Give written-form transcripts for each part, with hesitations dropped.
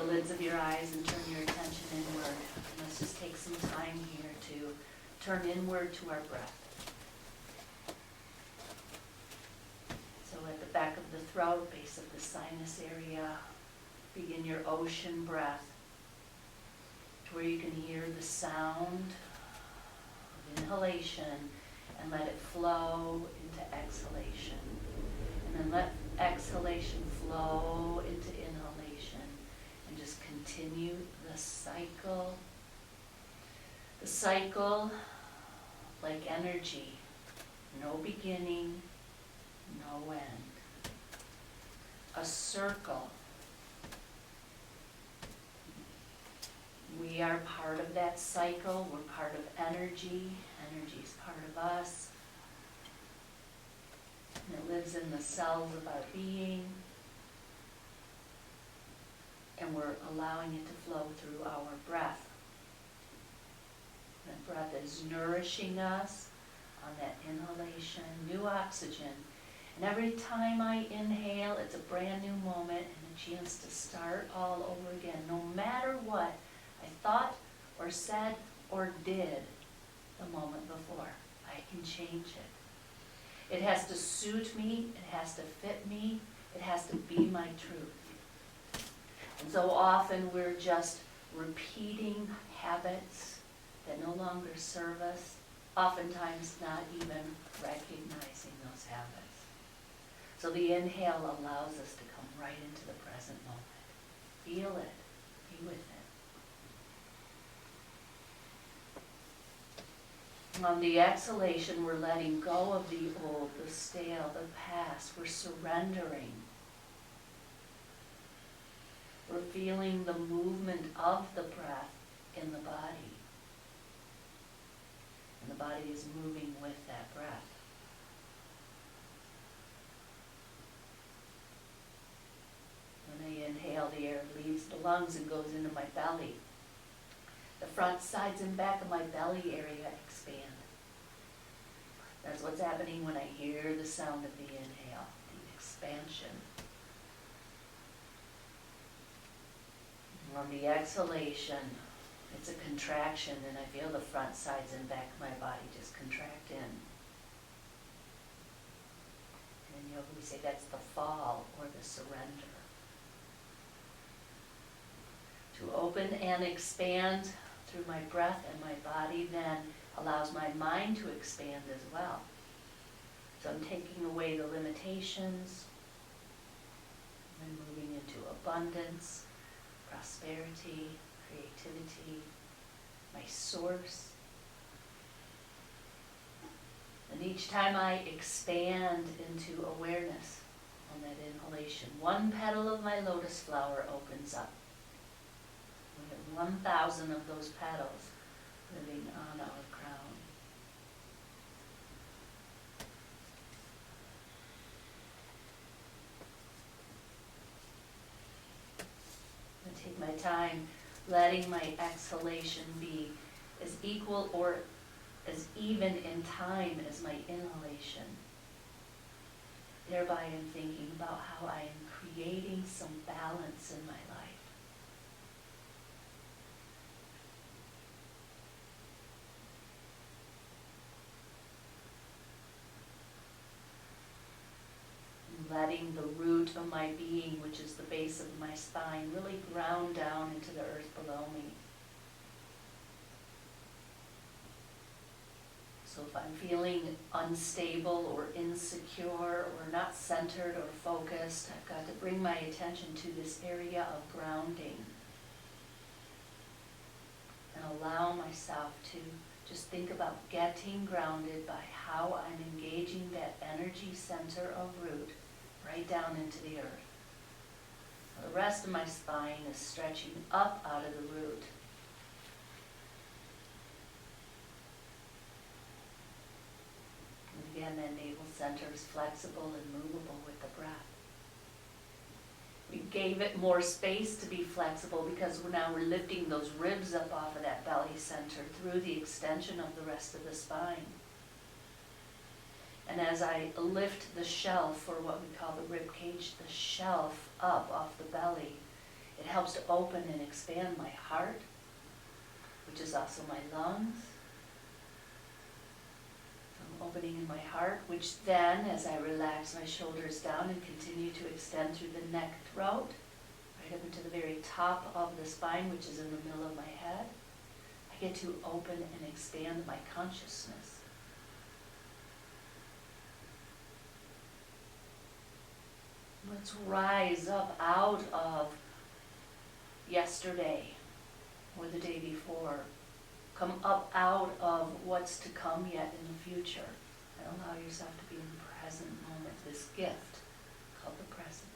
the lids of your eyes and turn your attention inward. Let's just take some time here to turn inward to our breath. So at the back of the throat, base of the sinus area, begin your ocean breath, to where you can hear the sound of inhalation and let it flow into exhalation. And then let exhalation flow into inhalation, and just continue the cycle. The cycle, like energy, no beginning, no end. A circle. We are part of that cycle. We're part of energy. Energy is part of us. And it lives in the cells of our being. And we're allowing it to flow through our breath. That breath is nourishing us on that inhalation, new oxygen. And every time I inhale, it's a brand new moment and a chance to start all over again. No matter what I thought or said or did the moment before, I can change it. It has to suit me, it has to fit me, it has to be my truth. And so often we're just repeating habits that no longer serve us, oftentimes not even recognizing those habits. So the inhale allows us to come right into the present moment. Feel it, be with it. On the exhalation, we're letting go of the old, the stale, the past. We're surrendering. We're feeling the movement of the breath in the body. And the body is moving with that breath. When I inhale, the air leaves the lungs and goes into my belly. The front, sides, and back of my belly area expand. That's what's happening when I hear the sound of the inhale, the expansion. On the exhalation, it's a contraction, and I feel the front, sides, and back of my body just contract in. And in yoga we say that's the fall or the surrender. To open and expand through my breath and my body then allows my mind to expand as well. So I'm taking away the limitations and moving into abundance, prosperity, creativity, my source. And each time I expand into awareness on that inhalation, one petal of my lotus flower opens up. We have 1,000 of those petals living on our crown. I take my time letting my exhalation be as equal or as even in time as my inhalation. Thereby I'm thinking about how I am creating some balance in my life. Letting the root of my being, which is the base of my spine, really ground down into the earth below me. So if I'm feeling unstable or insecure or not centered or focused, I've got to bring my attention to this area of grounding and allow myself to just think about getting grounded by how I'm engaging that energy center of root right down into the earth. Now, the rest of my spine is stretching up out of the root. And again, that navel center is flexible and movable with the breath. We gave it more space to be flexible because we're lifting those ribs up off of that belly center through the extension of the rest of the spine. And as I lift the shelf, or what we call the rib cage, the shelf up off the belly, It helps to open and expand my heart, which is also my lungs. So I'm opening in my heart, which then, as I relax my shoulders down and continue to extend through the neck, throat, right up into the very top of the spine, which is in the middle of my head, I get to open and expand my consciousness. Let's rise up out of yesterday or the day before. Come up out of what's to come yet in the future. And allow yourself to be in the present moment, this gift called the present.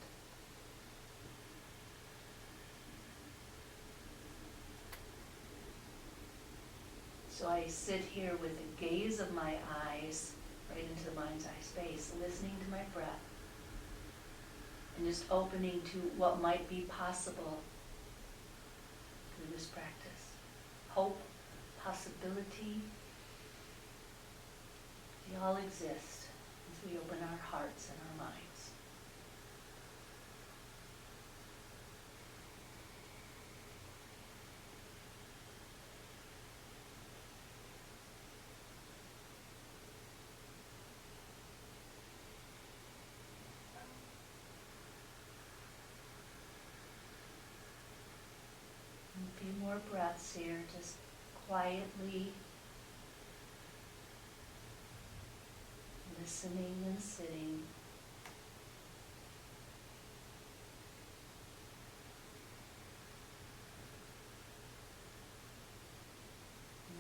So I sit here with the gaze of my eyes right into the mind's eye space, listening to my breath, and just opening to what might be possible through this practice. Hope, possibility, they all exist as we open our hearts and our minds. A few more breaths here, just quietly listening and sitting.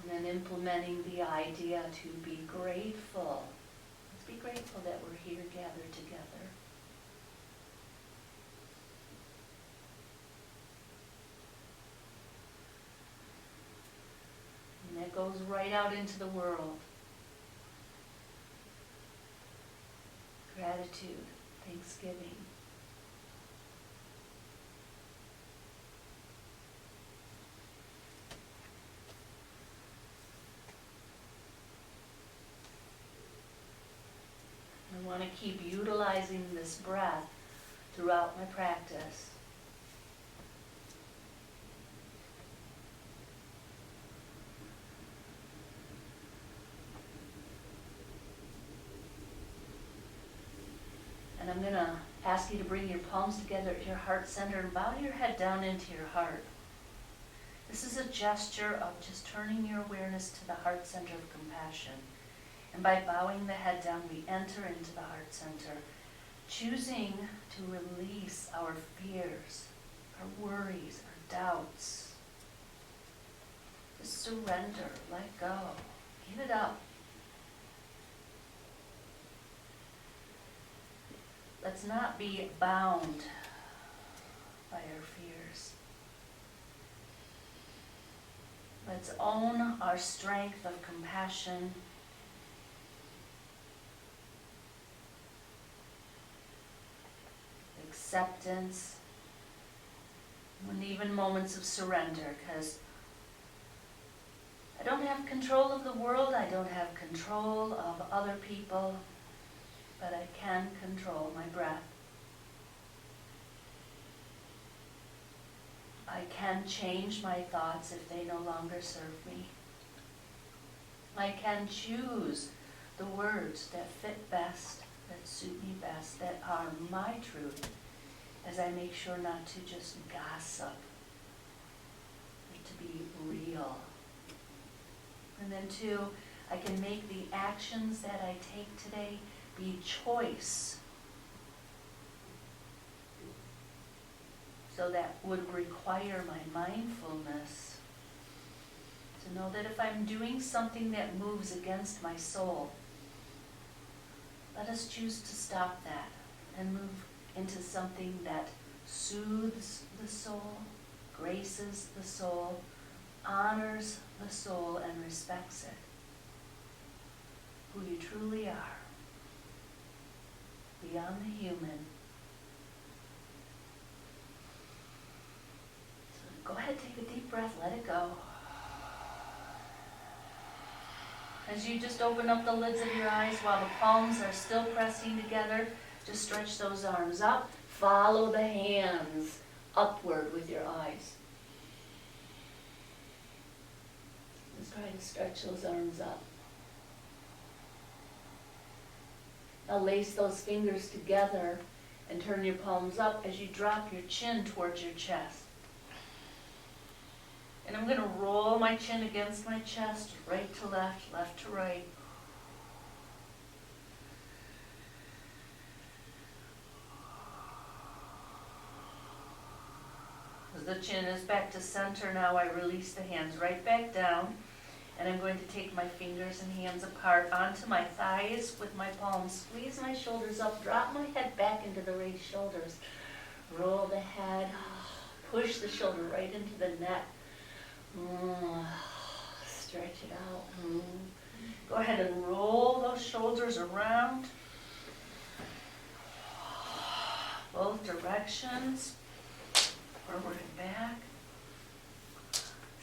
And then implementing the idea to be grateful. Let's be grateful that we're here gathered together. And that goes right out into the world. Gratitude, thanksgiving. I want to keep utilizing this breath throughout my practice. And I'm going to ask you to bring your palms together at your heart center and bow your head down into your heart. This is a gesture of just turning your awareness to the heart center of compassion. And by bowing the head down, we enter into the heart center, choosing to release our fears, our worries, our doubts. Just surrender, let go, give it up. Let's not be bound by our fears. Let's own our strength of compassion. Acceptance, and even moments of surrender, because I don't have control of the world, I don't have control of other people, but I can control my breath. I can change my thoughts if they no longer serve me. I can choose the words that fit best, that suit me best, that are my truth, as I make sure not to just gossip, but to be real. And then two, I can make the actions that I take today be choice. So that would require my mindfulness to know that if I'm doing something that moves against my soul, let us choose to stop that and move into something that soothes the soul, graces the soul, honors the soul, and respects it. Who you truly are, beyond the human. So go ahead, take a deep breath, let it go. As you just open up the lids of your eyes while the palms are still pressing together, just stretch those arms up. Follow the hands upward with your eyes. Just try to stretch those arms up. Now lace those fingers together and turn your palms up as you drop your chin towards your chest. And I'm going to roll my chin against my chest, right to left, left to right. As the chin is back to center now, I release the hands right back down. And I'm going to take my fingers and hands apart onto my thighs with my palms. Squeeze my shoulders up, drop my head back into the raised shoulders. Roll the head, push the shoulder right into the neck. Stretch it out. Go ahead and roll those shoulders around. Both directions. Forward and back.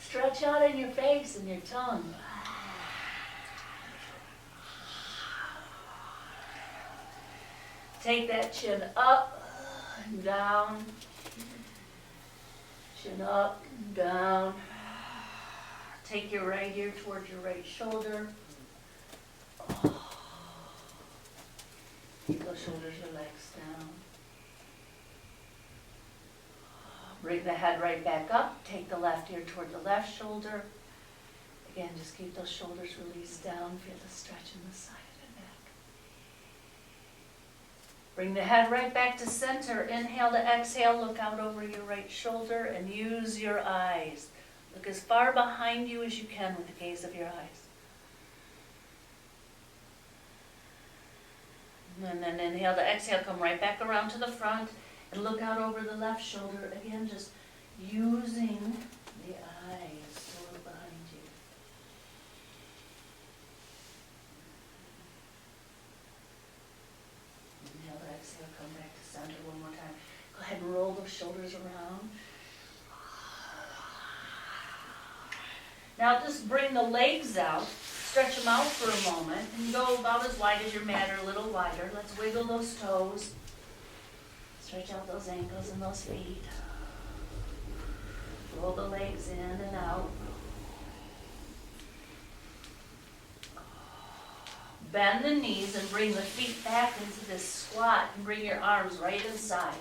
Stretch out in your face and your tongue. Take that chin up and down. Chin up and down. Take your right ear towards your right shoulder. Keep those shoulders relaxed down. Bring the head right back up. Take the left ear toward the left shoulder. Again, just keep those shoulders released down. Feel the stretch in the side of the neck. Bring the head right back to center. Inhale to exhale. Look out over your right shoulder and use your eyes. Look as far behind you as you can with the gaze of your eyes. And then inhale to exhale. Come right back around to the front. And look out over the left shoulder. Again, just using the eyes to look behind you. Inhale, exhale, come back to center one more time. Go ahead and roll those shoulders around. Now just bring the legs out. Stretch them out for a moment. And go about as wide as your mat or a little wider. Let's wiggle those toes. Stretch out those ankles and those feet. Roll the legs in and out. Bend the knees and bring the feet back into this squat and bring your arms right inside.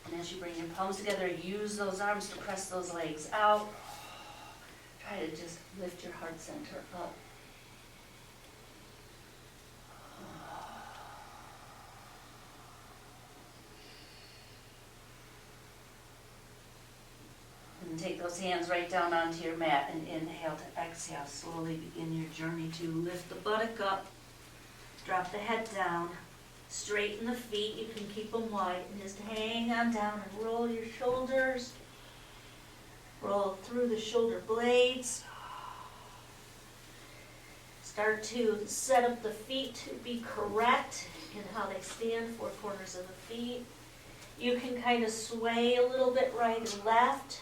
And as you bring your palms together, use those arms to press those legs out. Try to just lift your heart center up. And take those hands right down onto your mat and inhale to exhale. Slowly begin your journey to lift the buttock up, drop the head down, straighten the feet. You can keep them wide and just hang on down and roll your shoulders. Roll through the shoulder blades. Start to set up the feet to be correct in how they stand, four corners of the feet. You can kind of sway a little bit right and left.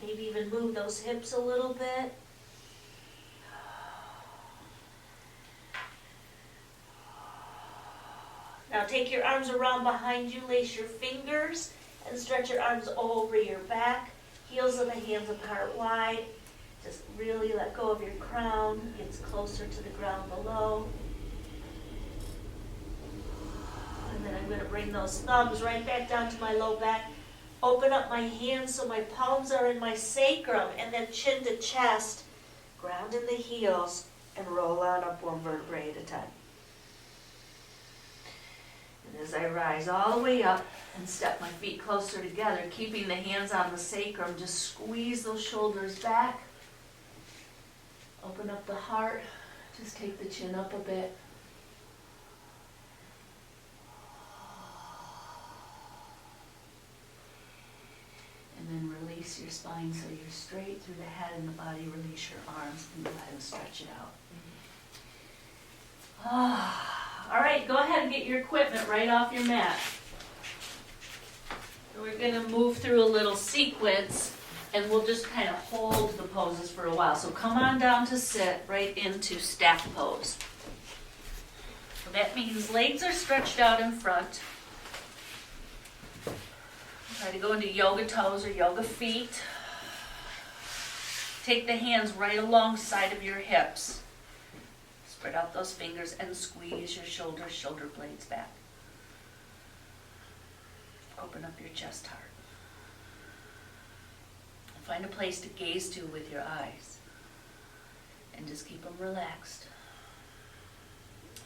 Maybe even move those hips a little bit. Now take your arms around behind you, lace your fingers, and stretch your arms over your back. Heels of the hands apart wide. Just really let go of your crown. Gets closer to the ground below. And then I'm going to bring those thumbs right back down to my low back. Open up my hands so my palms are in my sacrum, and then chin to chest. Ground in the heels and roll on up one vertebrae at a time. And as I rise all the way up and step my feet closer together, keeping the hands on the sacrum, just squeeze those shoulders back. Open up the heart. Just take the chin up a bit. And then release your spine so you're straight through the head and the body. Release your arms and go ahead and stretch it out. All right, go ahead and get your equipment right off your mat. So we're going to move through a little sequence, and we'll just kind of hold the poses for a while. So come on down to sit right into stack pose. So that means legs are stretched out in front. Try to go into yoga toes or yoga feet. Take the hands right alongside of your hips. Spread out those fingers and squeeze your shoulders, shoulder blades back. Open up your chest heart. Find a place to gaze to with your eyes. And just keep them relaxed.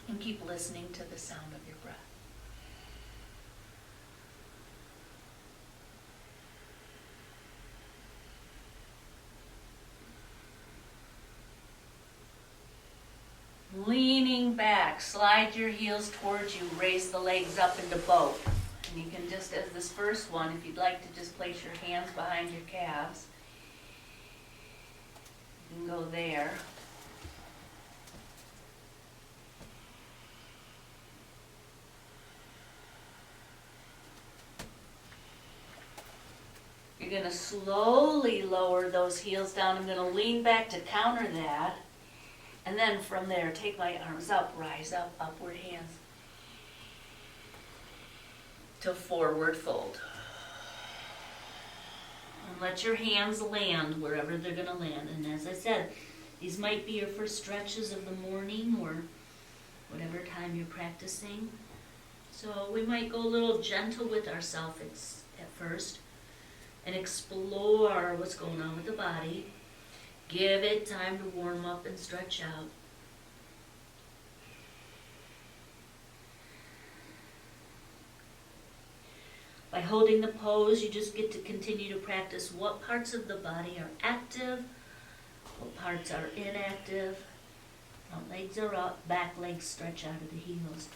And keep listening to the sound of your breath. Leaning back, slide your heels towards you, raise the legs up into boat. And you can just, as this first one, if you'd like to just place your hands behind your calves, you can go there. You're going to slowly lower those heels down. I'm going to lean back to counter that. And then from there, take my arms up, rise up, upward hands to forward fold. And let your hands land wherever they're going to land. And as I said, these might be your first stretches of the morning or whatever time you're practicing. So we might go a little gentle with ourselves at first and explore what's going on with the body. Give it time to warm up and stretch out. By holding the pose, you just get to continue to practice what parts of the body are active, what parts are inactive. Front legs are up, back legs stretch out of the heels.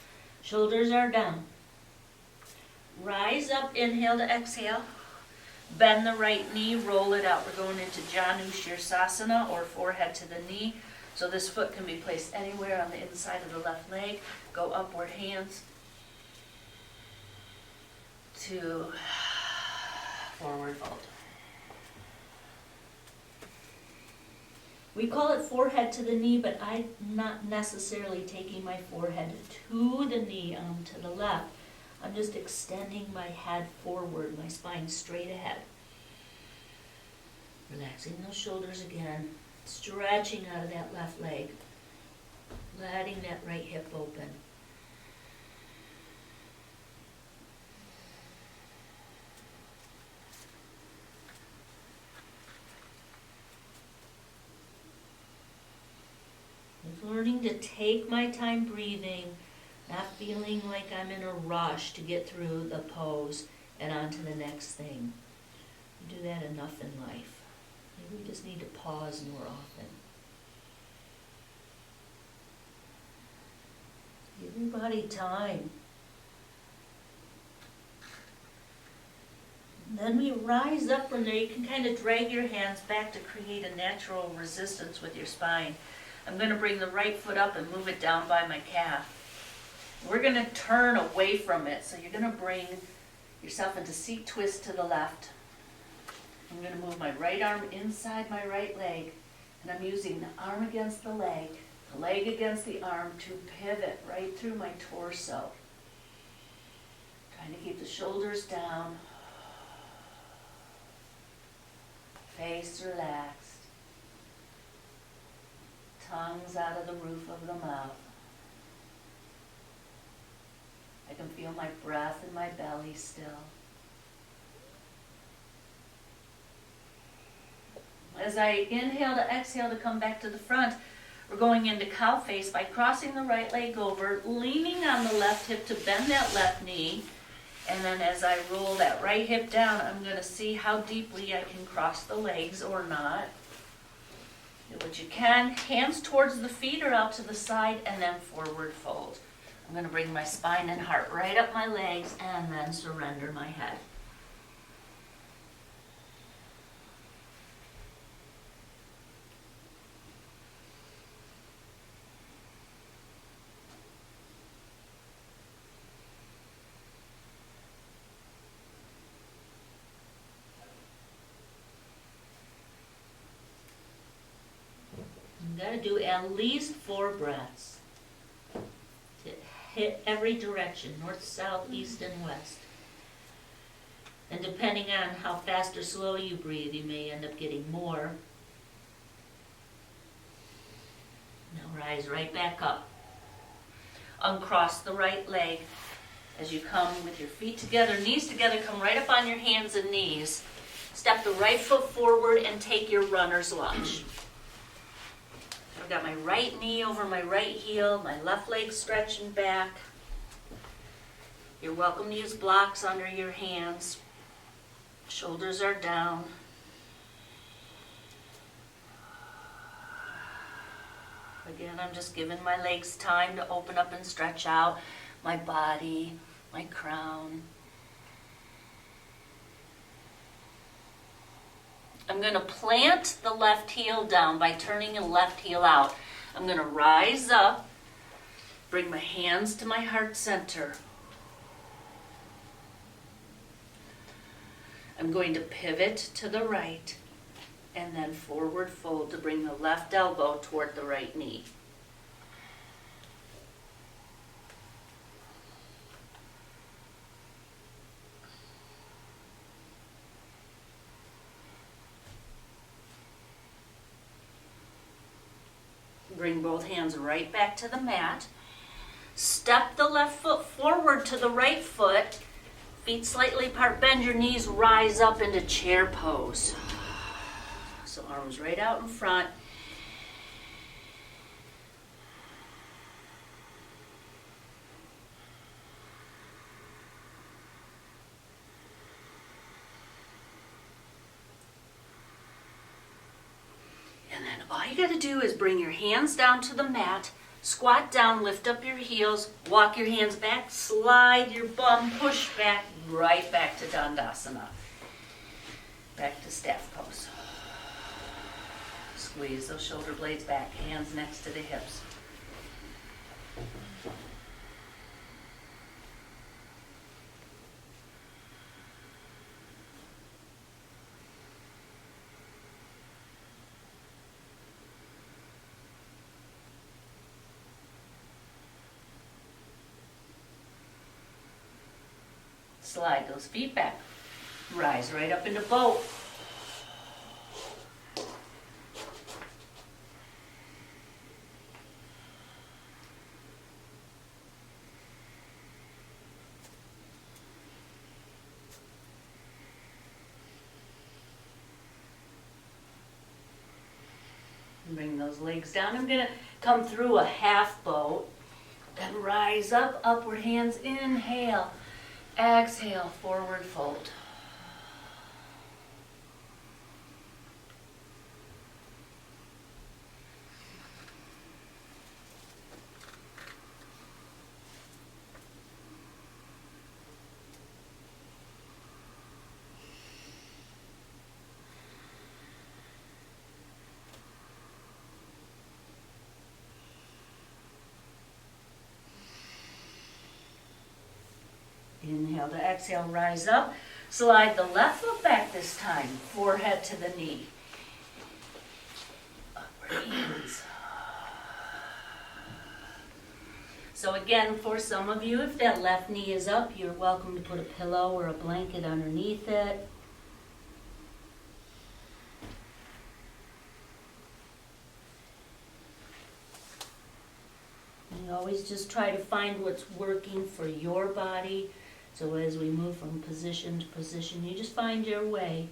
Shoulders are down. Rise up, inhale to exhale. Bend the right knee, roll it out. We're going into Janu Shirsasana, or forehead to the knee. So this foot can be placed anywhere on the inside of the left leg. Go upward hands to forward fold. We call it forehead to the knee, but I'm not necessarily taking my forehead to the knee to the left. I'm just extending my head forward, my spine straight ahead. Relaxing those shoulders again, stretching out of that left leg, letting that right hip open. Learning to take my time breathing, not feeling like I'm in a rush to get through the pose and on to the next thing. We do that enough in life. Maybe we just need to pause more often. Give your body time. And then we rise up from there. You can kind of drag your hands back to create a natural resistance with your spine. I'm going to bring the right foot up and move it down by my calf. We're going to turn away from it. So you're going to bring yourself into seat twist to the left. I'm going to move my right arm inside my right leg. And I'm using the arm against the leg against the arm to pivot right through my torso. Trying to keep the shoulders down. Face relaxed. Tongues out of the roof of the mouth. I can feel my breath in my belly still. As I inhale to exhale to come back to the front, we're going into cow face by crossing the right leg over, leaning on the left hip to bend that left knee. And then as I roll that right hip down, I'm going to see how deeply I can cross the legs or not. Do what you can. Hands towards the feet or out to the side, and then forward fold. I'm going to bring my spine and heart right up my legs and then surrender my head. You got to do at least 4 breaths to hit every direction, north, south, east, and west. And depending on how fast or slow you breathe, you may end up getting more. Now rise right back up. Uncross the right leg. As you come with your feet together, knees together, come right up on your hands and knees. Step the right foot forward and take your runner's lunge. I've got my right knee over my right heel, my left leg stretching back. You're welcome to use blocks under your hands. Shoulders are down. Again, I'm just giving my legs time to open up and stretch out. My body, my crown. I'm going to plant the left heel down by turning the left heel out. I'm going to rise up, bring my hands to my heart center. I'm going to pivot to the right and then forward fold to bring the left elbow toward the right knee. Bring both hands right back to the mat. Step the left foot forward to the right foot. Feet slightly apart, bend your knees, rise up into chair pose. So arms right out in front. And then all you got to do is bring your hands down to the mat, squat down, lift up your heels, walk your hands back, slide your bum, push back, right back to Dandasana. Back to staff pose. Squeeze those shoulder blades back, hands next to the hips. Slide those feet back. Rise right up into boat. Bring those legs down. I'm going to come through a half boat. Then rise up, upward hands, inhale. Exhale, forward fold. Inhale to exhale, rise up. Slide the left foot back this time, forehead to the knee. Upward hands. So again, for some of you, if that left knee is up, you're welcome to put a pillow or a blanket underneath it. And always just try to find what's working for your body. So as we move from position to position, you just find your way.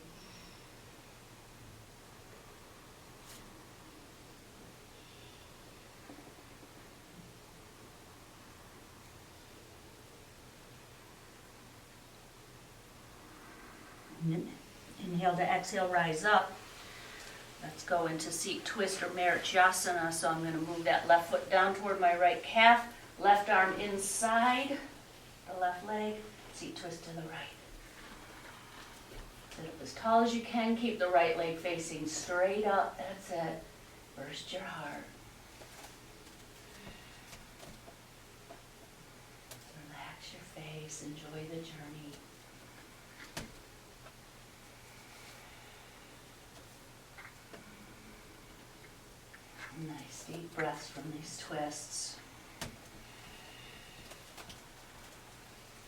Inhale to exhale, rise up. Let's go into seat twist or Marichyasana. So I'm going to move that left foot down toward my right calf, left arm inside the left leg, seat twist to the right. Sit up as tall as you can. Keep the right leg facing straight up. That's it. Burst your heart. Relax your face. Enjoy the journey. Nice deep breaths from these twists.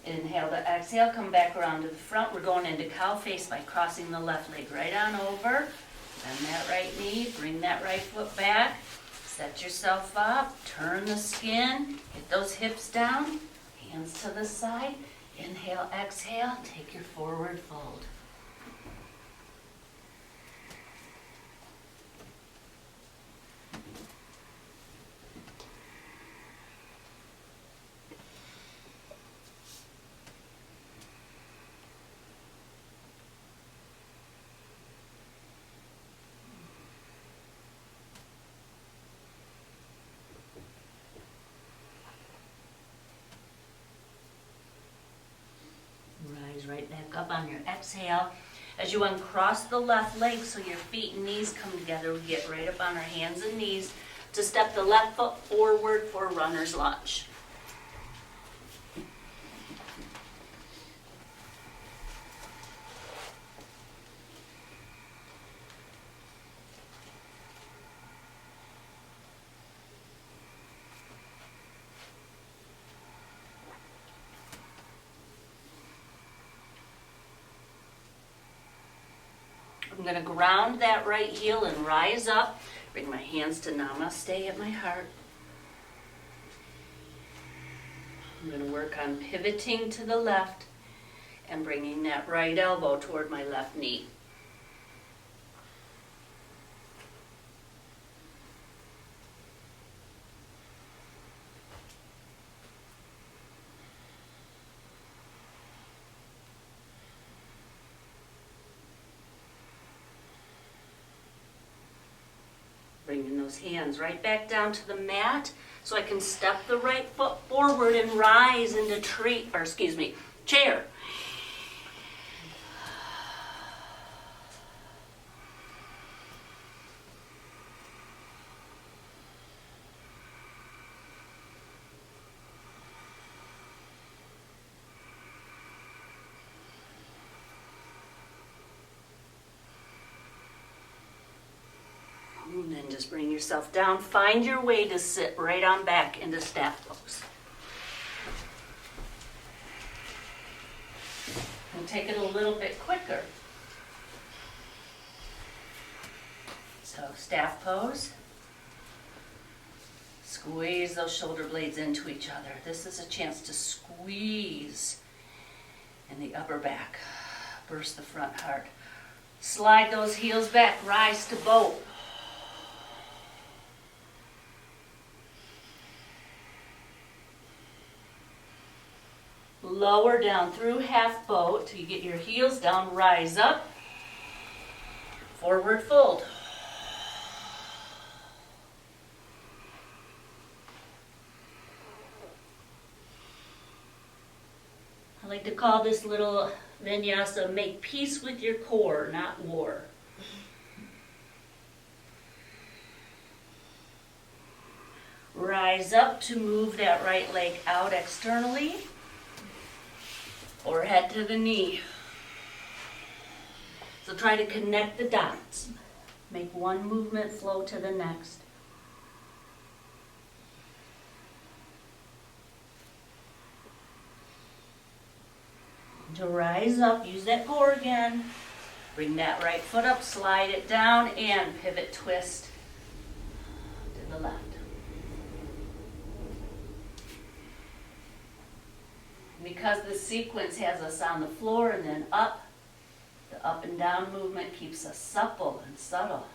Inhale to exhale, come back around to the front. We're going into cow face by crossing the left leg right on over. Bend that right knee, bring that right foot back. Set yourself up, turn the skin, get those hips down, hands to the side. Inhale, exhale, take your forward fold. Rise right back up on your exhale. As you uncross the left leg so your feet and knees come together, we get right up on our hands and knees to step the left foot forward for runner's lunge. I'm going to ground that right heel and rise up. Bring my hands to Namaste at my heart. I'm going to work on pivoting to the left and bringing that right elbow toward my left knee. Bringing those hands right back down to the mat so I can step the right foot forward and rise into chair. And then just bring yourself down. Find your way to sit right on back into staff pose. We'll take it a little bit quicker. So staff pose. Squeeze those shoulder blades into each other. This is a chance to squeeze in the upper back. Burst the front heart. Slide those heels back. Rise to boat. Lower down through half boat till you get your heels down. Rise up. Forward fold. I like to call this little vinyasa, make peace with your core, not war. Rise up to move that right leg out externally or head to the knee. So try to connect the dots. Make one movement flow to the next. To rise up, use that core again. Bring that right foot up, slide it down, and pivot twist to the left. Because the sequence has us on the floor and then up, the up and down movement keeps us supple and subtle.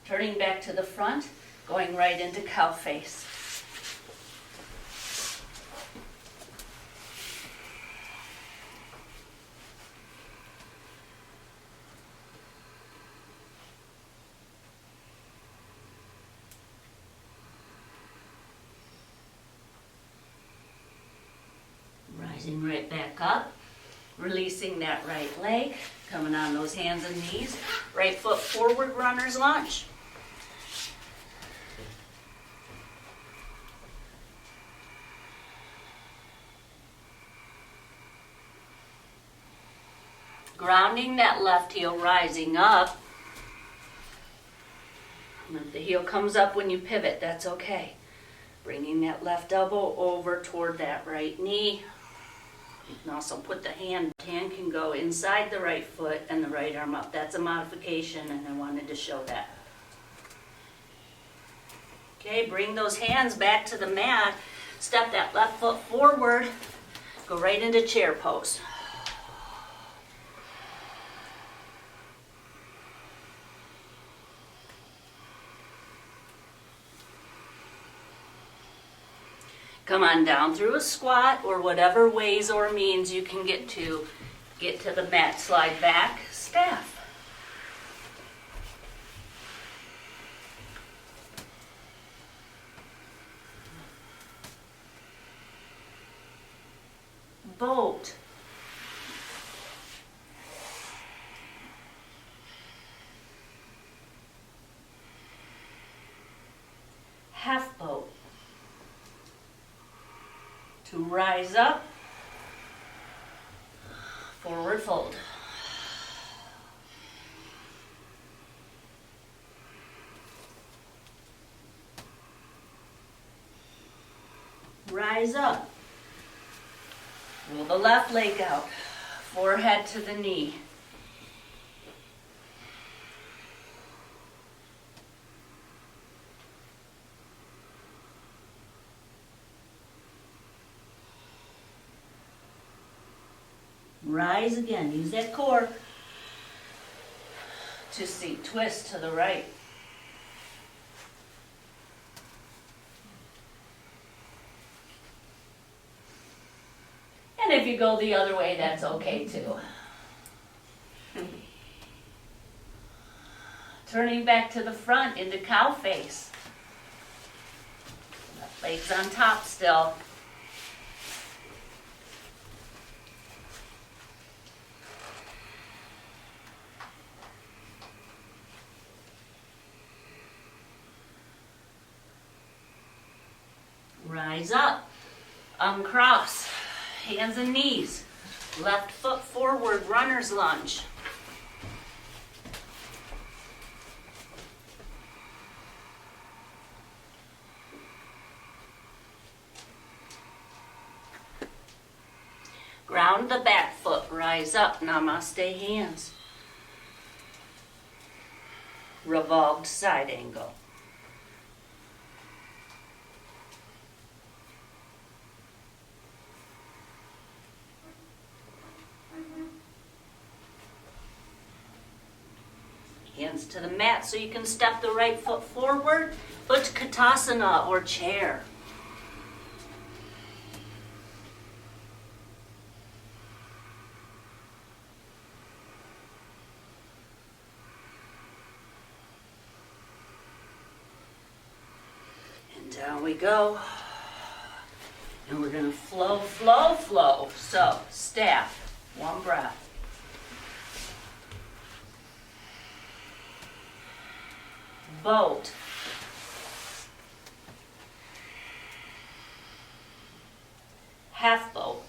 Turning back to the front, going right into cow face. Rising right back up, releasing that right leg, coming on those hands and knees, right foot forward, runner's lunge. Grounding that left heel, rising up. And if the heel comes up when you pivot, that's okay. Bringing that left elbow over toward that right knee. You can also put the hand can go inside the right foot and the right arm up. That's a modification, and I wanted to show that. Okay, bring those hands back to the mat. Step that left foot forward. Go right into chair pose. Come on down through a squat or whatever ways or means you can get to the mat. Slide back, staff. Boat. Half boat. To rise up, forward fold. Rise up. Roll the left leg out, forehead to the knee. Rise again, use that core to seat twist to the right. And if you go the other way, that's okay too. Turning back to the front into cow face. Left leg's on top still. Rise up, uncross, hands and knees, left foot forward, runner's lunge. Ground the back foot, rise up, namaste hands. Revolved side angle. Hands to the mat so you can step the right foot forward. Utkatasana or chair. And down we go. And we're going to flow, flow, flow. So, staff, one breath. Boat. Half boat.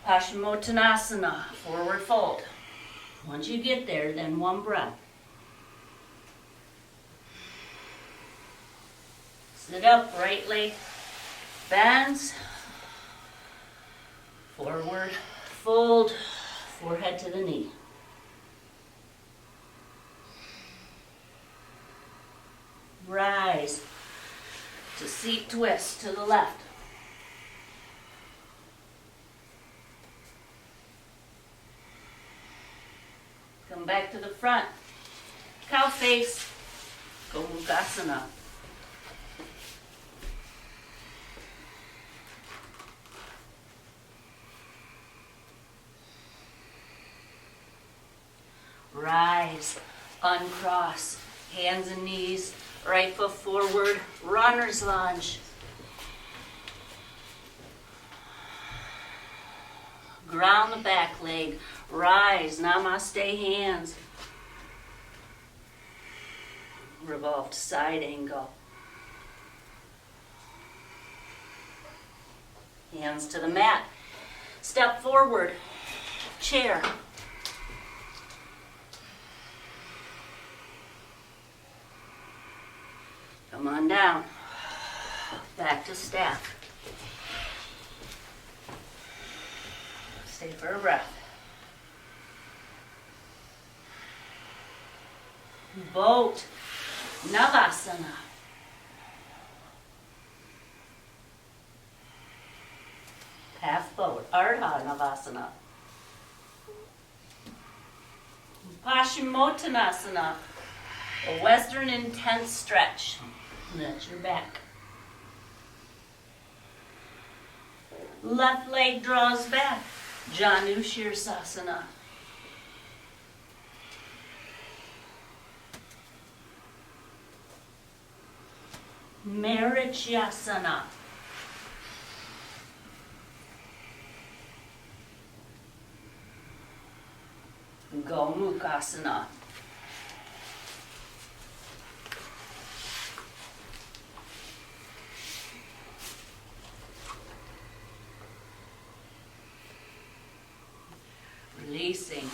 Paschimottanasana, forward fold. Once you get there, then one breath. Sit up, right leg bends. Forward fold, forehead to the knee. Rise to seat twist to the left. Come back to the front. Cow face. Gomukhasana. Rise, uncross, hands and knees, right foot forward, runner's lunge. Ground the back leg, rise, namaste hands. Revolved side angle. Hands to the mat. Step forward, chair. Come on down. back to staff. Stay for a breath. Boat Navasana. Half boat, Ardha Navasana. Paschimottanasana, a Western intense stretch. And that's your back. Left leg draws back, Janu Shirsasana. Marichyasana. Gomukhasana. Releasing,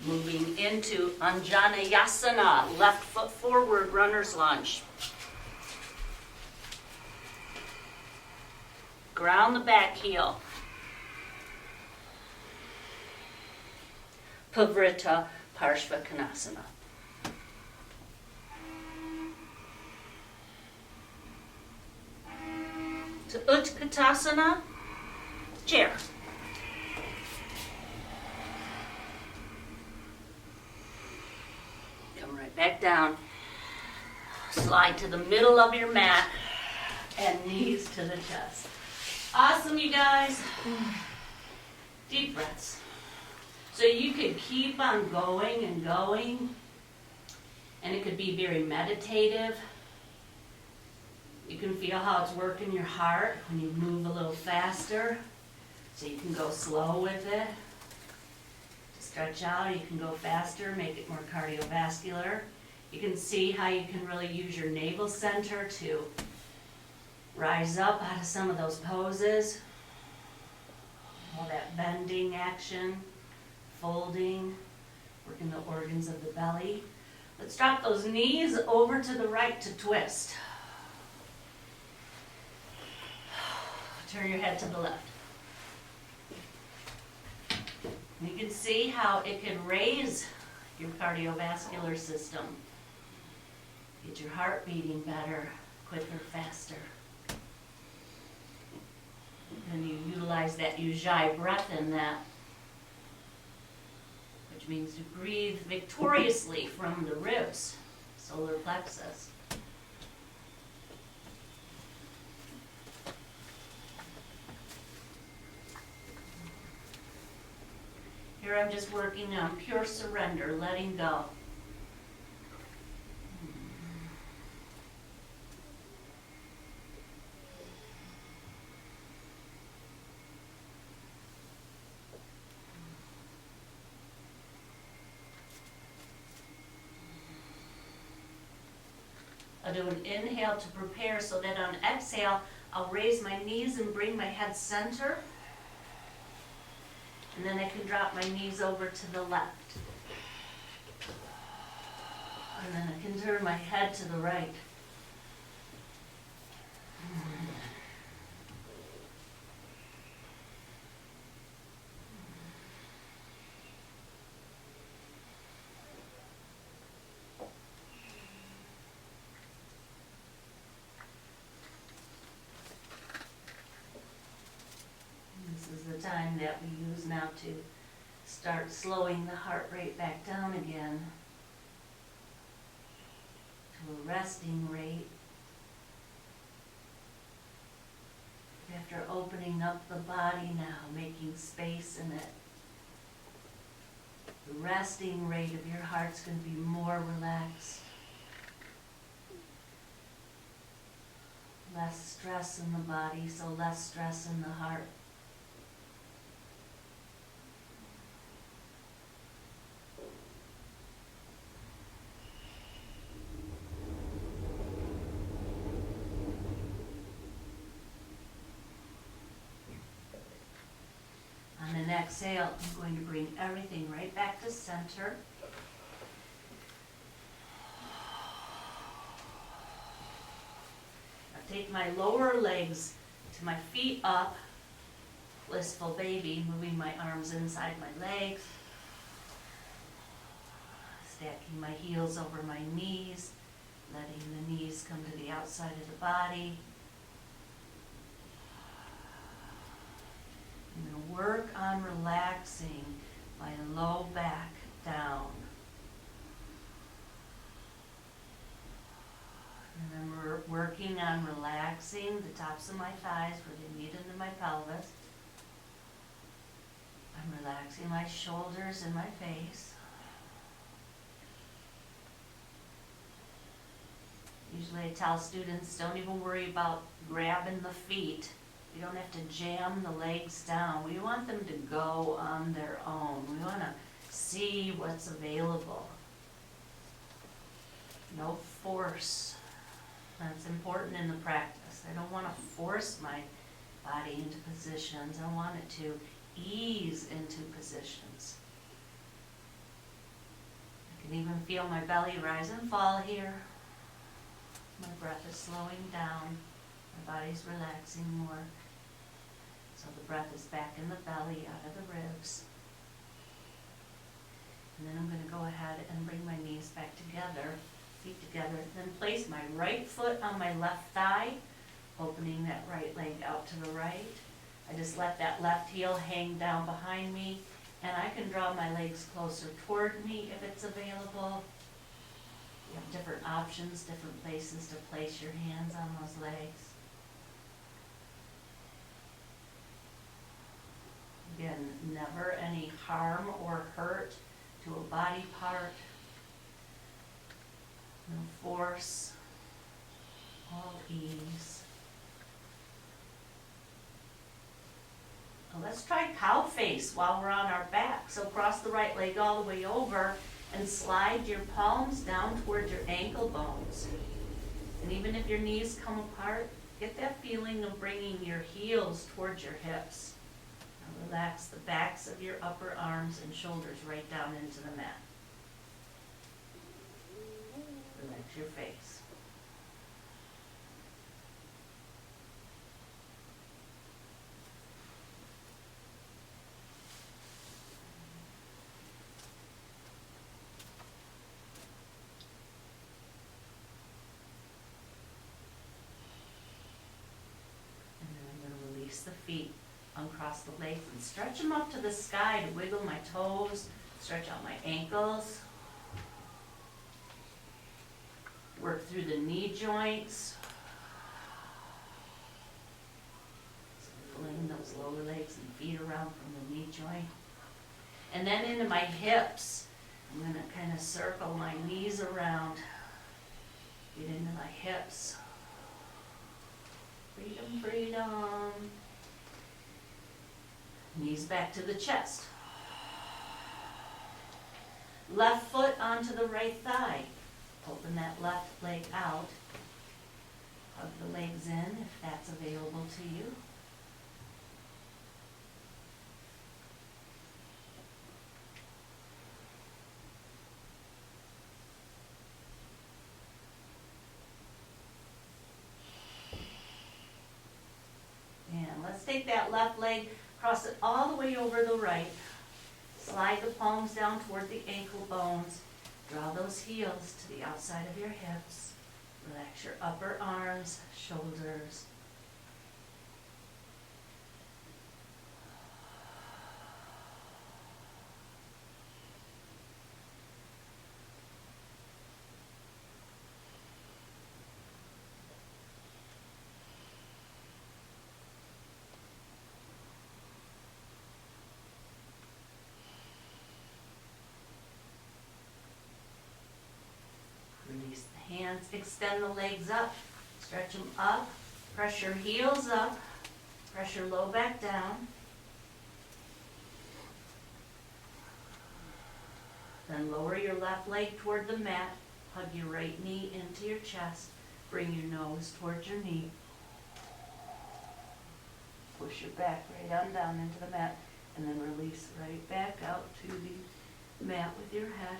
moving into Anjaneyasana, left foot forward, runner's lunge. Ground the back heel. Pavrita Parshvakonasana. To Utkatasana, chair. Come right back down. Slide to the middle of your mat and knees to the chest. Awesome, you guys. Deep breaths. So you could keep on going and going, and it could be very meditative. You can feel how it's working your heart when you move a little faster, so you can go slow with it. To stretch out, you can go faster, make it more cardiovascular. You can see how you can really use your navel center to rise up out of some of those poses. All that bending action. Folding, working the organs of the belly. Let's drop those knees over to the right to twist. Turn your head to the left. You can see how it can raise your cardiovascular system. Get your heart beating better, quicker, faster. And you utilize that Ujjayi breath in that, which means to breathe victoriously from the ribs, solar plexus. Here I'm just working on pure surrender, letting go. I'll do an inhale to prepare so that on exhale, I'll raise my knees and bring my head center. And then I can drop my knees over to the left. And then I can turn my head to the right. This is the time that we use now to start slowing the heart rate back down again to a resting rate. After opening up the body now, making space in it, the resting rate of your heart's going to be more relaxed. Less stress in the body, so less stress in the heart. On an exhale, I'm going to bring everything right back to center. take my lower legs to my feet up, blissful baby, moving my arms inside my legs, stacking my heels over my knees, letting the knees come to the outside of the body. I'm going to work on relaxing my low back down. And I'm working on relaxing the tops of my thighs where they meet into my pelvis. I'm relaxing my shoulders and my face. Usually I tell students, don't even worry about grabbing the feet. You don't have to jam the legs down. We want them to go on their own. We want to see what's available. No force. That's important in the practice. I don't want to force my body into positions. I want it to ease into positions. I can even feel my belly rise and fall here. My breath is slowing down. My body's relaxing more. So the breath is back in the belly, out of the ribs. And then I'm going to go ahead and bring my knees back together, feet together, then place my right foot on my left thigh, opening that right leg out to the right. I just let that left heel hang down behind me, and I can draw my legs closer toward me if it's available. You have different options, different places to place your hands on those legs. Again, never any harm or hurt to a body part. No force, all ease. Now let's try cow face while we're on our back. So cross the right leg all the way over and slide your palms down toward your ankle bones. And even if your knees come apart, get that feeling of bringing your heels towards your hips. Now relax the backs of your upper arms and shoulders right down into the mat. Relax your face. And then I'm going to release the feet, uncross the legs, and stretch them up to the sky to wiggle my toes, stretch out my ankles. Work through the knee joints. So pulling those lower legs and feet around from the knee joint. And then into my hips. I'm going to kind of circle my knees around. Get into my hips. Freedom, freedom. Knees back to the chest. Left foot onto the right thigh. Open that left leg out. Hug the legs in if that's available to you. And let's take that left leg, cross it all the way over the right. Slide the palms down toward the ankle bones. Draw those heels to the outside of your hips. Relax your upper arms, shoulders. Release the hands, extend the legs up, stretch them up, press your heels up, press your low back down. Then lower your left leg toward the mat, hug your right knee into your chest, bring your nose towards your knee. Push your back right on down into the mat, and then release right back out to the mat with your head.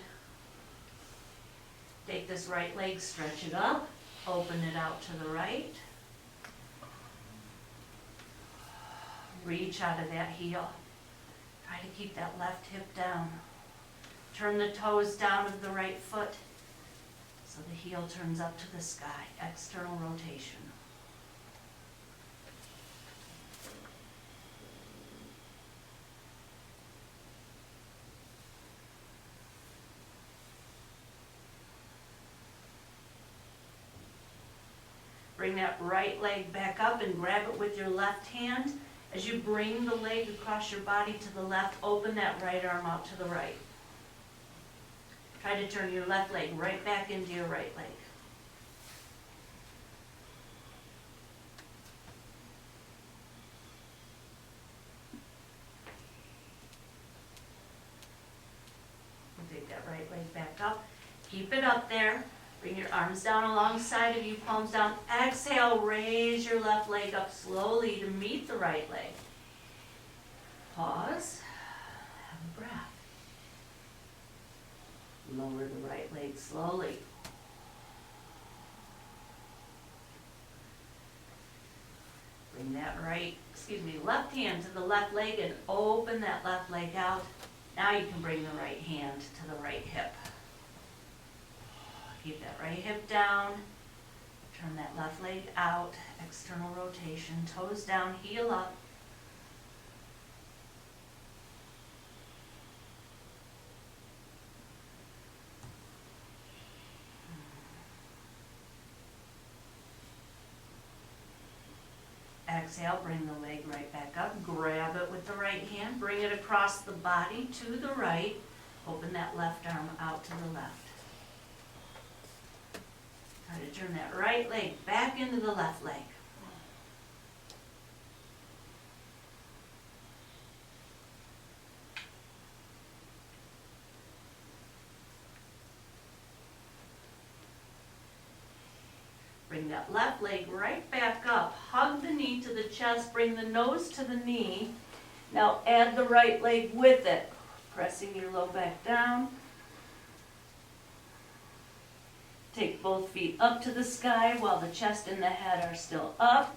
Take this right leg, stretch it up, open it out to the right. Reach out of that heel. Try to keep that left hip down. Turn the toes down of the right foot so the heel turns up to the sky. External rotation. Bring that right leg back up and grab it with your left hand. As you bring the leg across your body to the left, open that right arm out to the right. Try to turn your left leg right back into your right leg. Take that right leg back up. Keep it up there. Bring your arms down alongside of you, palms down. Exhale, raise your left leg up slowly to meet the right leg. Pause. Have a breath. Lower the right leg slowly. Bring that left hand to the left leg and open that left leg out. Now you can bring the right hand to the right hip. Keep that right hip down. Turn that left leg out. External rotation. Toes down, heel up. Exhale, bring the leg right back up. Grab it with the right hand. Bring it across the body to the right. Open that left arm out to the left. Try to turn that right leg back into the left leg. Bring that left leg right back up. Hug the knee to the chest. Bring the nose to the knee. Now add the right leg with it. Pressing your low back down. Take both feet up to the sky while the chest and the head are still up.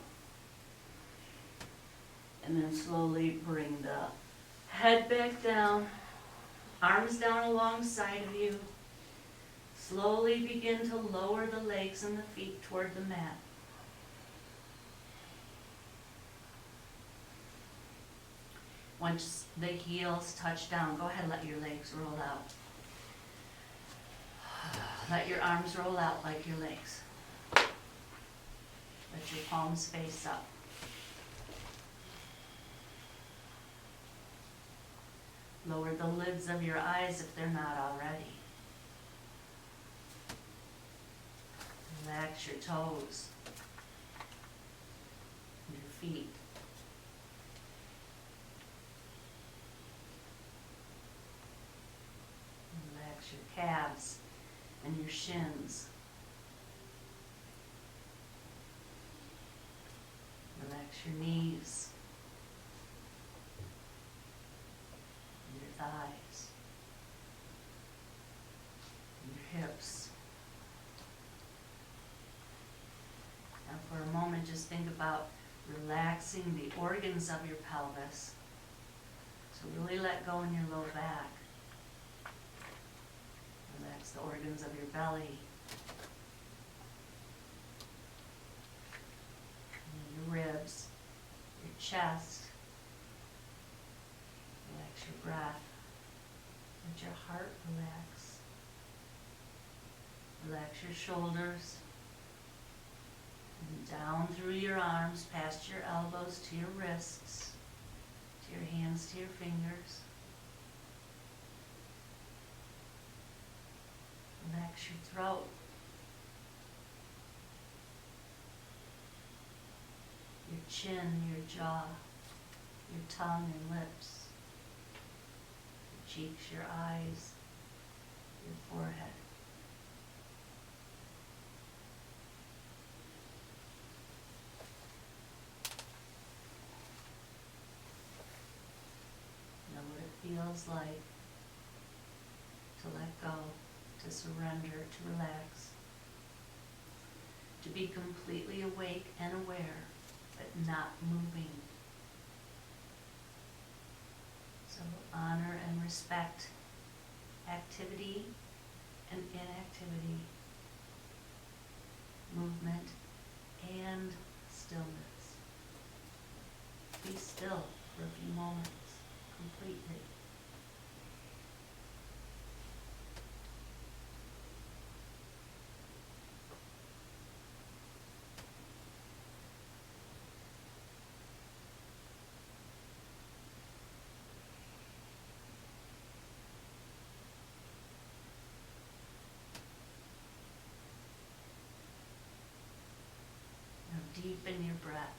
And then slowly bring the head back down. Arms down alongside of you. Slowly begin to lower the legs and the feet toward the mat. Once the heels touch down, go ahead and let your legs roll out. Let your arms roll out like your legs. Let your palms face up. Lower the lids of your eyes if they're not already. Relax your toes, your feet. Relax your calves and your shins. Relax your knees, and your thighs, and your hips. Now for a moment, just think about relaxing the organs of your pelvis. So really let go in your low back. Relax the organs of your belly. And your ribs, your chest. Relax your breath. Let your heart relax. Relax your shoulders. And down through your arms, past your elbows to your wrists, to your hands, to your fingers. Relax your throat. Your chin, your jaw, your tongue and lips, your cheeks, your eyes, your forehead. Know what it feels like to let go, to surrender, to relax, to be completely awake and aware, but not moving. So honor and respect activity and inactivity, movement and stillness. Be still for a few moments, completely. Now deepen your breath.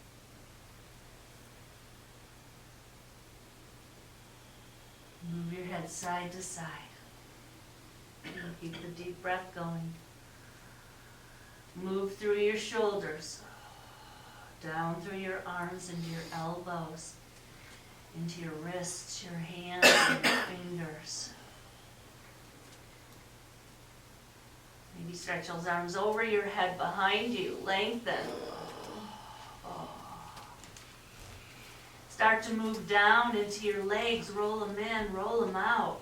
Move your head side to side. Keep the deep breath going. Move through your shoulders, down through your arms into your elbows, into your wrists, your hands, and your fingers. Maybe stretch those arms over your head behind you, lengthen. Start to move down into your legs, roll them in, roll them out.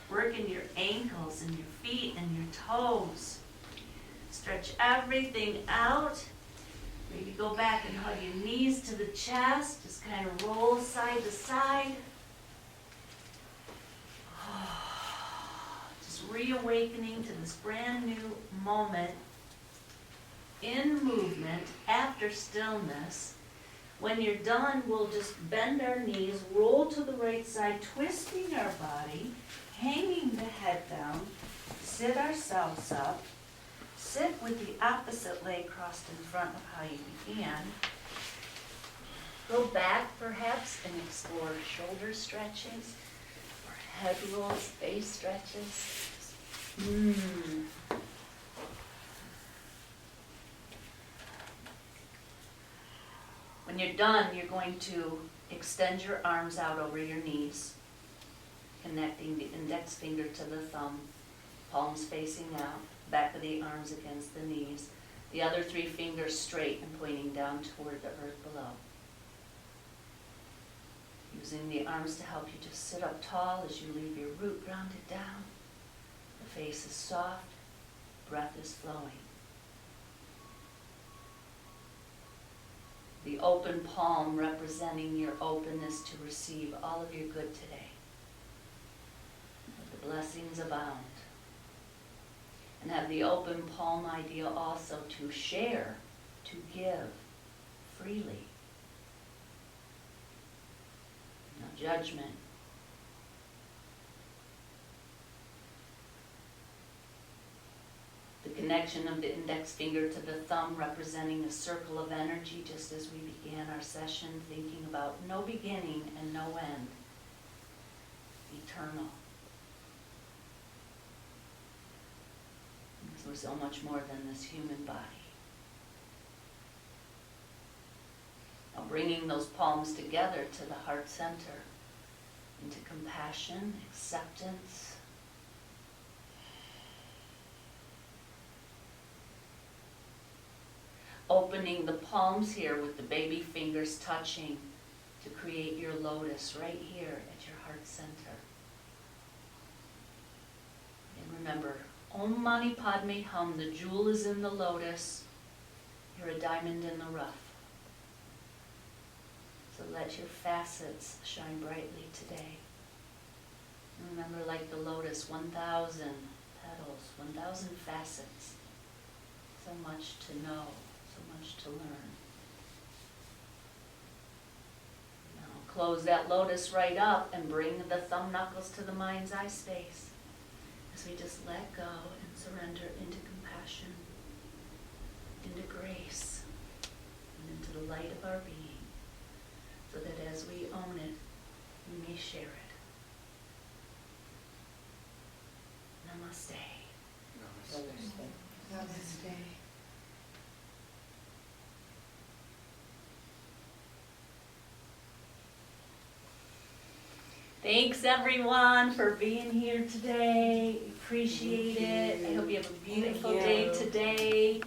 Work in your ankles and your feet and your toes. Stretch everything out. Maybe go back and hug your knees to the chest. Just kind of roll side to side. Just reawakening to this brand new moment in movement after stillness. When you're done, we'll just bend our knees, roll to the right side, twisting our body, hanging the head down, sit ourselves up, sit with the opposite leg crossed in front of how you began. Go back perhaps and explore shoulder stretches or head rolls, face stretches. When you're done, you're going to extend your arms out over your knees, connecting the index finger to the thumb, palms facing out, back of the arms against the knees, the other 3 fingers straight and pointing down toward the earth below. Using the arms to help you just sit up tall as you leave your root grounded down. The face is soft, breath is flowing. The open palm representing your openness to receive all of your good today. Let the blessings abound. And have the open palm idea also to share, to give freely. No judgment. The connection of the index finger to the thumb representing a circle of energy, just as we began our session, thinking about no beginning and no end. Eternal. Because we're so much more than this human body. Now bringing those palms together to the heart center, into compassion, acceptance, opening the palms here with the baby fingers touching to create your lotus right here at your heart center. And remember, Om Mani Padme Hum, the jewel is in the lotus, you're a diamond in the rough. So let your facets shine brightly today. And remember, like the lotus, 1,000 petals, 1,000 facets. So much to know. So much to learn. Now close that lotus right up and bring the thumb knuckles to the mind's eye space as we just let go and surrender into compassion, into grace, and into the light of our being, so that as we own it, we may share it. Namaste. Namaste. Namaste. Thanks everyone for being here today. Appreciate it. I hope you have a beautiful day today.